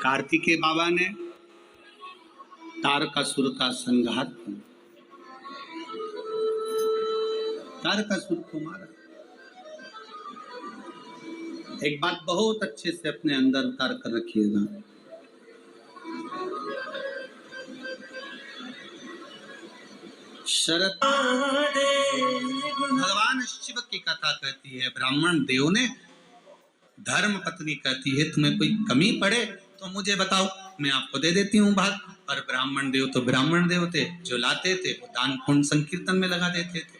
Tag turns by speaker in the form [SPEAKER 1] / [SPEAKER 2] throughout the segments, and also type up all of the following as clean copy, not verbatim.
[SPEAKER 1] कार्तिकेय बाबा ने तारकासुर का संहार किया, तारकासुर को मारा। एक बात बहुत अच्छे से अपने अंदर उतार कर रखिएगा, शरद भगवान शिव की कथा कहती है, ब्राह्मण देव ने धर्म पत्नी कहती है तुम्हें कोई कमी पड़े तो मुझे बताओ, मैं आपको दे देती हूँ भाग। और ब्राह्मण देव तो ब्राह्मण देव थे, जो लाते थे वो दान पुण्य संकीर्तन में लगा देते थे।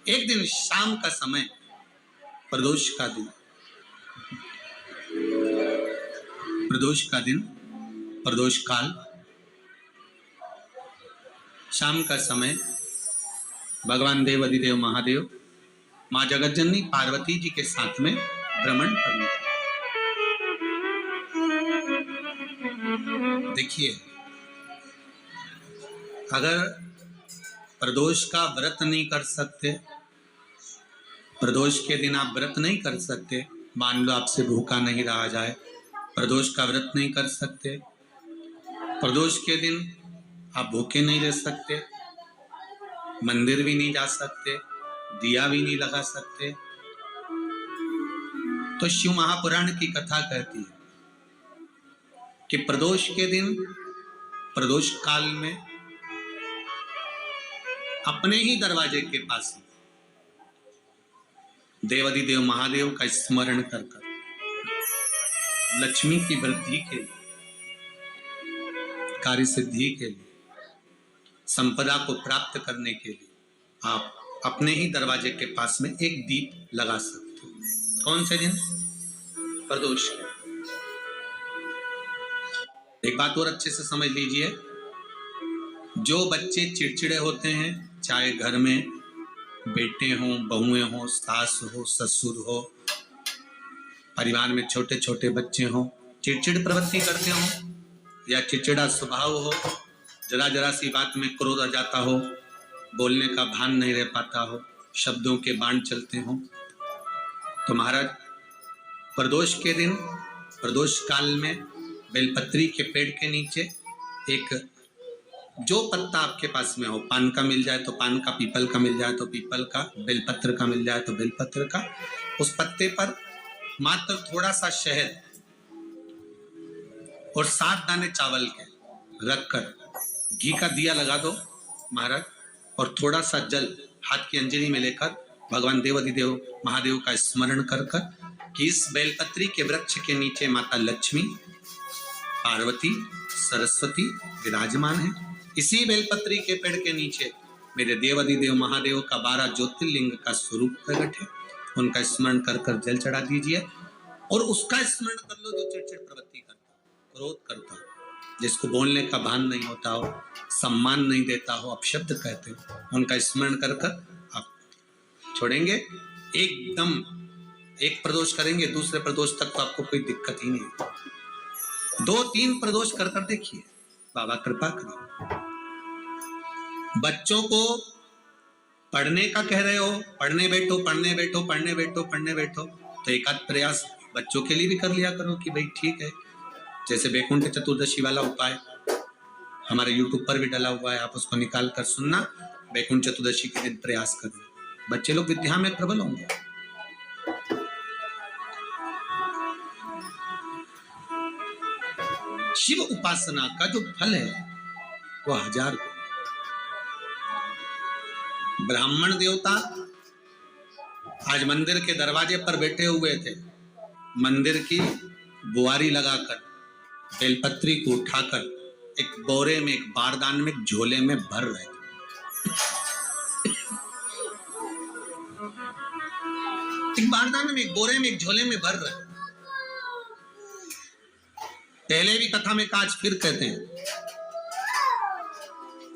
[SPEAKER 1] एक दिन शाम का समय, प्रदोष का दिन, प्रदोष का दिन, प्रदोष काल, शाम का समय, भगवान देव अधिदेव महादेव माँ जगतजननी पार्वती जी के साथ में भ्रमण करने। देखिए, अगर प्रदोष का व्रत नहीं कर सकते, प्रदोष के दिन आप व्रत नहीं कर सकते, मान लो आपसे भूखा नहीं रहा जाए, प्रदोष का व्रत नहीं कर सकते, प्रदोष के दिन आप भूखे नहीं रह सकते, मंदिर भी नहीं जा सकते, दिया भी नहीं लगा सकते, तो शिव महापुराण की कथा कहती है कि प्रदोष के दिन, प्रदोष काल में अपने ही दरवाजे के पास देवाधिदेव महादेव का स्मरण कर कर लक्ष्मी की वृद्धि के लिए, कार्य सिद्धि के लिए, संपदा को प्राप्त करने के लिए आप अपने ही दरवाजे के पास में एक दीप लगा सकते हो। कौन से दिन? प्रदोष के। एक बात और अच्छे से समझ लीजिए, जो बच्चे चिड़चिड़े होते हैं, चाहे घर में बेटे हों, बहुएं हों, सास हो, ससुर हो, परिवार में छोटे छोटे बच्चे हों, चिड़चिड़ प्रवृत्ति करते हों या चिड़चिड़ा स्वभाव हो, जरा जरा सी बात में क्रोध आ जाता हो, बोलने का भान नहीं रह पाता हो, शब्दों के बाण चलते हों, तो महाराज प्रदोष के दिन, प्रदोष काल में बेलपत्री के पेड़ के नीचे एक, जो पत्ता आपके पास में हो, पान का मिल जाए तो पान का, पीपल का मिल जाए तो पीपल का, बेलपत्र का मिल जाए तो बेलपत्र का, उस पत्ते पर मात्र थोड़ा सा शहद और 7 दाने चावल के रखकर घी का दिया लगा दो महाराज, और थोड़ा सा जल हाथ की अंजलि में लेकर भगवान देवाधिदेव महादेव का स्मरण कर कर कि इस बेलपत्री के वृक्ष के नीचे माता लक्ष्मी, पार्वती, सरस्वती विराजमान है। इसी बेलपत्री के पेड़ के नीचे मेरे देवाधिदेव महादेव का 12 ज्योतिर्लिंग का स्वरूप प्रकट है। उनका स्मरण कर कर जल चढ़ा दीजिए और उसका स्मरण कर लो जो चिड़चिड़ प्रवृत्ति करता, क्रोध करता, जिसको बोलने का भान नहीं होता हो, सम्मान नहीं देता हो, अपशब्द कहते हो, उनका स्मरण कर कर आप छोड़ेंगे। एकदम एक प्रदोष करेंगे, दूसरे प्रदोष तक तो आपको कोई दिक्कत ही नहीं। 2-3 प्रदोष कर कर देखिए, बाबा कृपा करें। बच्चों को पढ़ने का कह रहे हो, पढ़ने बैठो, पढ़ने बैठो, पढ़ने बैठो, पढ़ने बैठो, तो एक आध प्रयास बच्चों के लिए भी कर लिया करो कि भाई ठीक है, जैसे बैकुंठ चतुर्दशी वाला उपाय हमारे YouTube पर भी डला हुआ है, आप उसको निकाल कर सुनना, बैकुंठ चतुर्दशी के दिन प्रयास करना, बच्चे लोग विद्या में प्रबल होंगे। शिव उपासना का जो फल है वो 1000 गुना। ब्राह्मण देवता आज मंदिर के दरवाजे पर बैठे हुए थे, मंदिर की बुआरी लगाकर बेलपत्री को उठाकर एक बोरे में, एक बारदान में, एक झोले में भर रहे थे। एक बारदान में, एक बोरे में, एक झोले में भर रहे। पहले भी कथा में आज फिर कहते हैं,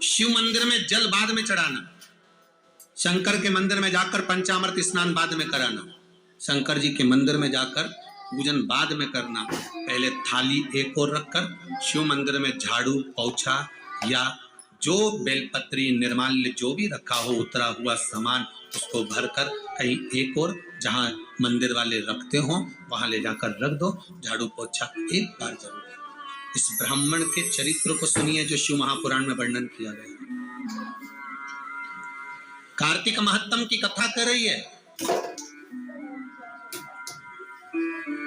[SPEAKER 1] शिव मंदिर में जल बाद में चढ़ाना, शंकर के मंदिर में जाकर पंचामृत स्नान बाद में कराना, शंकर जी के मंदिर में जाकर पूजन बाद में करना, पहले थाली एक और रखकर शिव मंदिर में झाड़ू, पोछा या जो बेलपत्री, निर्माल्य जो भी रखा हो, उतरा हुआ सामान, उसको भरकर कहीं एक और जहां मंदिर वाले रखते हो वहां ले जाकर रख दो, झाड़ू पोछा एक बार जरूर। इस ब्राह्मण के चरित्र को सुनिए जो शिव महापुराण में वर्णन किया गया। कार्तिक महत्तम की कथा कर रही है।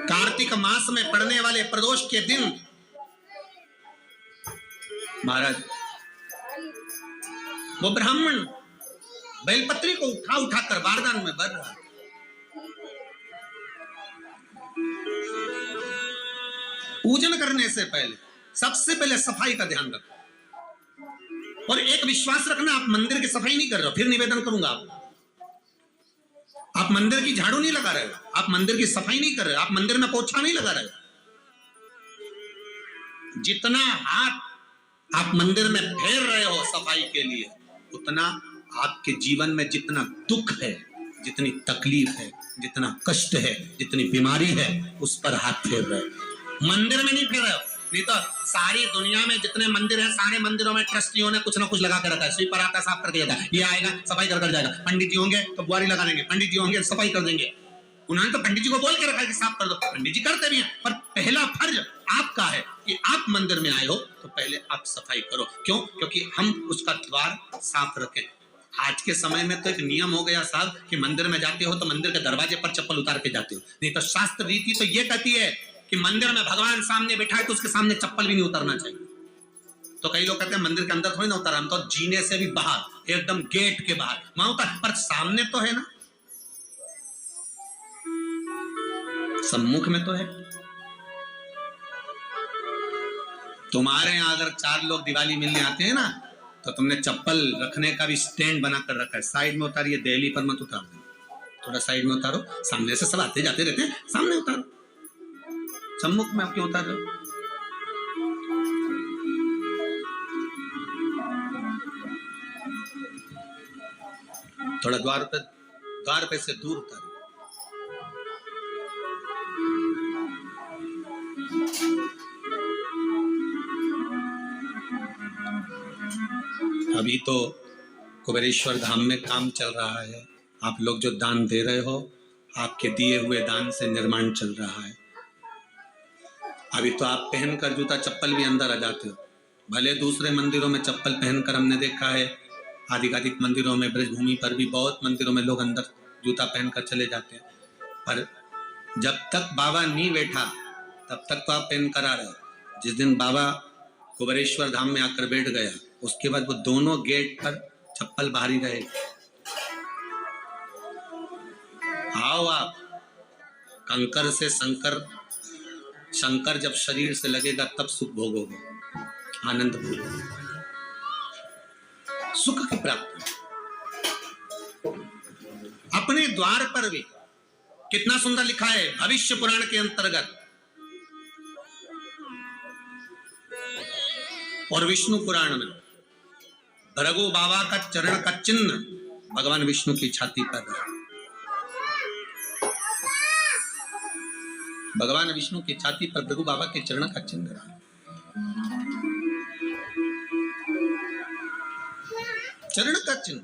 [SPEAKER 1] कार्तिक मास में पड़ने वाले प्रदोष के दिन महाराज वो ब्राह्मण बेलपत्री को उठा उठा कर बारदान में भर रहा है। पूजन करने से पहले सबसे पहले सफाई का ध्यान रखो और एक विश्वास रखना, आप मंदिर की सफाई नहीं कर रहे हो, फिर निवेदन करूंगा आप मंदिर की झाड़ू नहीं लगा रहे हो, आप मंदिर की सफाई नहीं कर रहे हो, आप मंदिर में पोछा नहीं लगा रहे हो। जितना हाथ आप मंदिर में फेर रहे हो सफाई के लिए, उतना आपके जीवन में जितना दुख है, जितनी तकलीफ है, जितना कष्ट है, जितनी बीमारी है, उस पर हाथ फेर रहे हो। मंदिर में नहीं फेर रहे हो। नहीं तो सारी दुनिया में जितने मंदिर हैं, सारे मंदिरों में ट्रस्टियों ने कुछ ना कुछ लगा कर रखा है। स्वीपर आता साफ करके जाता है, ये आएगा सफाई कर जाएगा, पंडित जी होंगे तो बुआरी लगा देंगे, पंडित जी होंगे सफाई कर देंगे। उन्होंने तो पंडित जी को बोल के रखा है कि साफ कर दो, पंडित जी करते भी हैं, पर पहला फर्ज आपका है कि आप मंदिर में आए हो तो पहले आप सफाई करो। क्यों? क्योंकि हम उसका द्वार साफ रखें। आज के समय में तो एक नियम हो गया साहब कि मंदिर में जाते हो तो मंदिर के दरवाजे पर चप्पल उतार के जाते हो, नहीं तो शास्त्र रीति तो ये कहती है कि मंदिर में भगवान सामने बैठा है तो उसके सामने चप्पल भी नहीं उतारना चाहिए। तो कई लोग कहते हैं मंदिर के अंदर थोड़ी ना उतारा, हम तो जीने से भी बाहर, एकदम गेट के बाहर वहां उतार, पर सामने तो है ना, सम्मुख में तो है। तुम्हारे यहां अगर 4 लोग दिवाली मिलने आते हैं ना, तो तुमने चप्पल रखने का भी स्टैंड बना कर रखा है, साइड में उतारिए, दिल्ली पर मत उतार दो, थोड़ा साइड में उतारो। सामने से सब आते जाते रहते हैं, सामने उतारो, सम्मुख में आप क्यों उतार रहे हो? थोड़ा द्वार पे से दूर उतारो। अभी तो कुबेरेश्वर धाम में काम चल रहा है, आप लोग जो दान दे रहे हो, आपके दिए हुए दान से निर्माण चल रहा है। अभी तो आप पहनकर जूता चप्पल भी अंदर आ जाते हो, भले दूसरे मंदिरों में चप्पल पहनकर हमने देखा है, आधिकाधिक मंदिरों में, ब्रजभूमि पर भी बहुत मंदिरों में लोग अंदर जूता पहनकर चले जाते हैं, पर जब तक बाबा नहीं बैठा तब तक तो आप पहन कर आ रहे हो। जिस दिन बाबा कुबेरेश्वर धाम में आकर बैठ गया, उसके बाद वो दोनों गेट पर चप्पल बाहर ही रहे। आओ आप, कंकर से शंकर जब शरीर से लगेगा तब सुख भोगोगे, आनंद भोगोगे, सुख की प्राप्ति। अपने द्वार पर भी कितना सुंदर लिखा है भविष्य पुराण के अंतर्गत, और विष्णु पुराण में भृगु बाबा का चरण का चिन्ह भगवान विष्णु की छाती पर है। भगवान विष्णु की छाती पर भृगु बाबा के चरण का चिन्ह है। चरण का चिन्ह।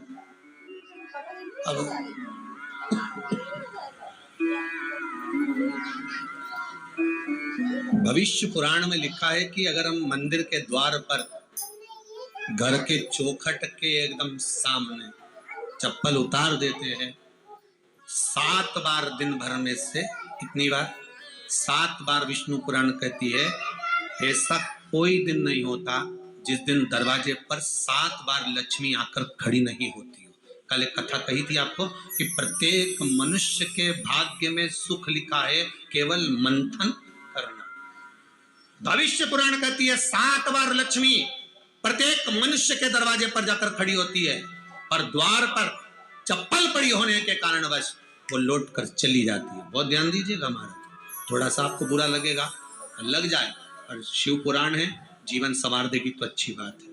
[SPEAKER 1] अब भविष्य पुराण में लिखा है कि अगर हम मंदिर के द्वार पर घर के चौखट के एकदम सामने चप्पल उतार देते हैं, 7 बार दिन भर में से, कितनी बार? 7 बार विष्णु पुराण कहती है ऐसा कोई दिन नहीं होता जिस दिन दरवाजे पर 7 बार लक्ष्मी आकर खड़ी नहीं होती हो। कल एक कथा कही थी आपको कि प्रत्येक मनुष्य के भाग्य में सुख लिखा है, केवल मंथन करना। भविष्य पुराण कहती है 7 बार लक्ष्मी प्रत्येक मनुष्य के दरवाजे पर जाकर खड़ी होती है, और द्वार पर चप्पल पड़ी होने के कारणवश वो लौट कर चली जाती है। बहुत ध्यान दीजिएगा महाराज, थोड़ा सा आपको बुरा लगेगा, लग जाए, और शिव पुराण है, जीवन संवार देगी तो अच्छी बात है,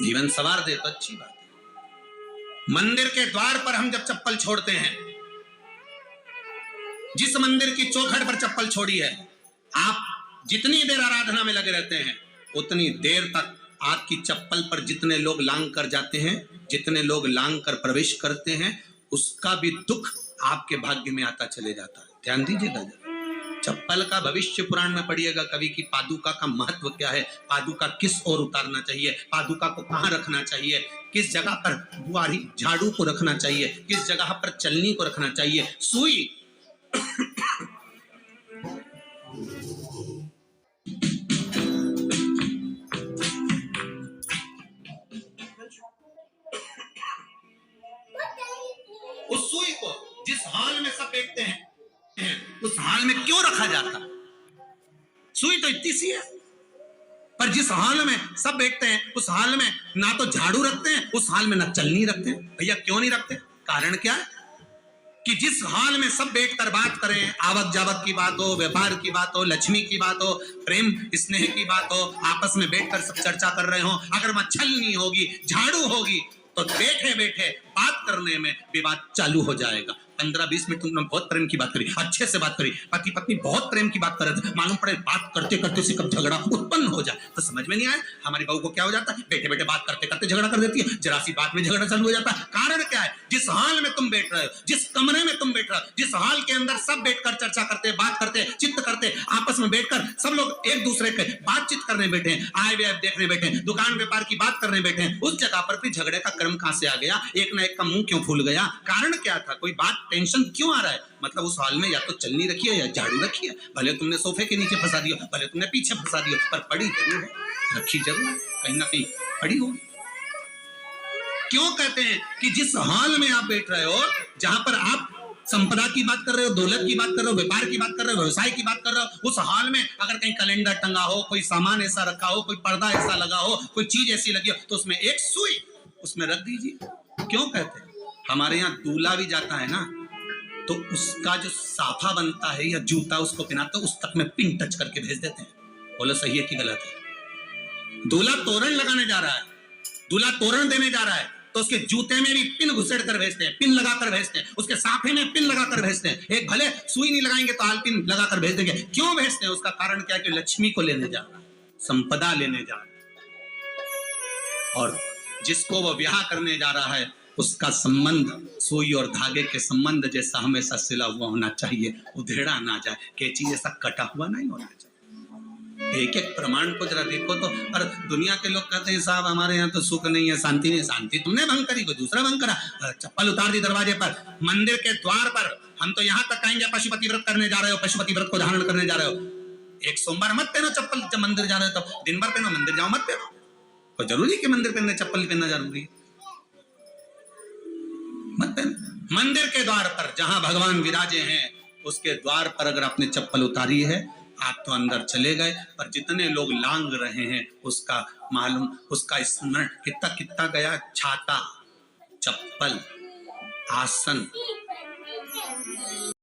[SPEAKER 1] जीवन संवार दे तो अच्छी बात है। मंदिर के द्वार पर हम जब चप्पल छोड़ते हैं, जिस मंदिर की चौखट पर चप्पल छोड़ी है, आप जितनी देर आराधना में लगे रहते हैं उतनी देर तक आपकी चप्पल पर जितने लोग लांग कर जाते हैं, जितने लोग लांग कर प्रवेश करते हैं, उसका भी दुख आपके भाग्य में आता चले जाता है। ध्यान दीजिएगा। चप्पल का भविष्य पुराण में पढ़िएगा कवि की पादुका का महत्व क्या है, पादुका किस ओर उतारना चाहिए, पादुका को कहाँ रखना चाहिए, किस जगह पर बुआरी झाड़ू को रखना चाहिए, किस जगह पर चलनी को रखना चाहिए, सुई उस सुई को जिस हाल में सब बैठते हैं उस हाल में क्यों रखा जाता? सुई तो इतनी सी है, पर जिस हाल में सब बैठते हैं उस हाल में ना तो झाड़ू रखते हैं, उस हाल में ना चलनी रखते हैं। भैया क्यों नहीं रखते? कारण क्या है कि जिस हाल में सब बैठकर बात करें, आवक जावक की बात हो, व्यापार की बात हो, लक्ष्मी की बात हो, प्रेम स्नेह की बात हो, आपस में बैठकर सब चर्चा कर रहे हो, अगर वहां छलनी होगी, झाड़ू होगी, तो बैठे बैठे बात करने में विवाद चालू हो जाएगा। 15-20 मिनट तुमने बहुत प्रेम की बात करी, अच्छे से बात करी, पति पत्नी बहुत प्रेम की बात कर रहे थे, मालूम पड़े बात करते करते से कब झगड़ा उत्पन्न हो जाए तो समझ में नहीं आया। हमारी बहू को क्या हो जाता है, बैठे बैठे बात करते करते झगड़ा कर देती है, जरा सी बात में झगड़ा चालू हो जाता है। कारण क्या है? जिस हाल में तुम बैठ रहे हो, जिस कमरे में तुम बैठ रहे हो, जिस हाल के अंदर सब बैठकर चर्चा करते, बात करते, चित्त करते, आपस में बैठकर सब लोग एक दूसरे के बातचीत करने बैठे हैं, आय व्यय देखने बैठे हैं, दुकान व्यापार की बात करने बैठे हैं, उस जगह पर फिर झगड़े का क्रम कहां से आ गया? एक ना एक का मुंह क्यों फूल गया? कारण क्या था? कोई बात टेंशन क्यों आ रहा है? मतलब उस हाल में या तो चलनी रखी है या झाड़ू रखी है, भले तुमने सोफे के नीचे फंसा दिया, भले तुमने पीछे फंसा दिया, पर पड़ी जरूर है, रखी जरूर है, कहीं ना कहीं पड़ी होगी। क्यों कहते हैं कि जिस हाल में आप बैठ रहे हो, जहां पर आप संपदा की बात कर रहे हो, दौलत की बात कर रहे हो, व्यापार की बात कर रहे हो, व्यवसाय की बात कर रहे हो, उस हाल में अगर कहीं कैलेंडर टंगा हो, कोई सामान ऐसा रखा हो, कोई पर्दा ऐसा लगा हो, कोई चीज ऐसी लगी हो, तो उसमें एक सुई उसमें रख दीजिए। क्यों कहते हैं? हमारे यहाँ दूल्हा भी जाता है ना, तो उसका जो साफा बनता है या जूता उसको पहनाते उस तक में पिन टच करके भेज देते हैं। बोलो सही है कि गलत है? दूल्हा तोरण लगाने जा रहा है, दूल्हा तोरण देने जा रहा है, तो उसके जूते में भी पिन घुसेड़ कर भेजते हैं, पिन लगाकर भेजते हैं, उसके साफे में पिन लगाकर भेजते हैं। एक भले सुई नहीं लगाएंगे तो आल पिन लगाकर भेज देंगे। क्यों भेजते हैं? उसका कारण क्या है कि लक्ष्मी को लेने जा रहा है, संपदा लेने जा रहा है, और जिसको वो ब्याह करने जा रहा है उसका संबंध सुई और धागे के संबंध जैसा हमेशा सिला हुआ होना चाहिए, उधेड़ा ना जाए, कैची जैसा कटा हुआ नहीं होना चाहिए। एक एक प्रमाण को जरा देखो तो। और दुनिया के लोग कहते हैं साहब हमारे यहाँ तो सुख नहीं है, शांति नहीं। शांति तुमने भंग करी, कोई दूसरा भंग करा। चप्पल उतार दी दरवाजे पर, मंदिर के द्वार पर। हम तो यहाँ तक कहेंगे पशुपति व्रत करने जा रहे हो, पशुपति व्रत को धारण करने जा रहे हो, एक सोमवार मत पहनो चप्पल, जब मंदिर जा रहे हो तब दिन भर पहनो, मंदिर जाओ मत पहनो। कोई जरूरी कि मंदिर पहनने चप्पल पहनना जरूरी है? मत पहनो। मंदिर के द्वार पर जहां भगवान विराजे हैं उसके द्वार पर अगर आपने चप्पल उतारी है, आप तो अंदर चले गए, पर जितने लोग लांग रहे हैं उसका मालूम, उसका स्मरण कितना कितना गया। छाता, चप्पल, आसन,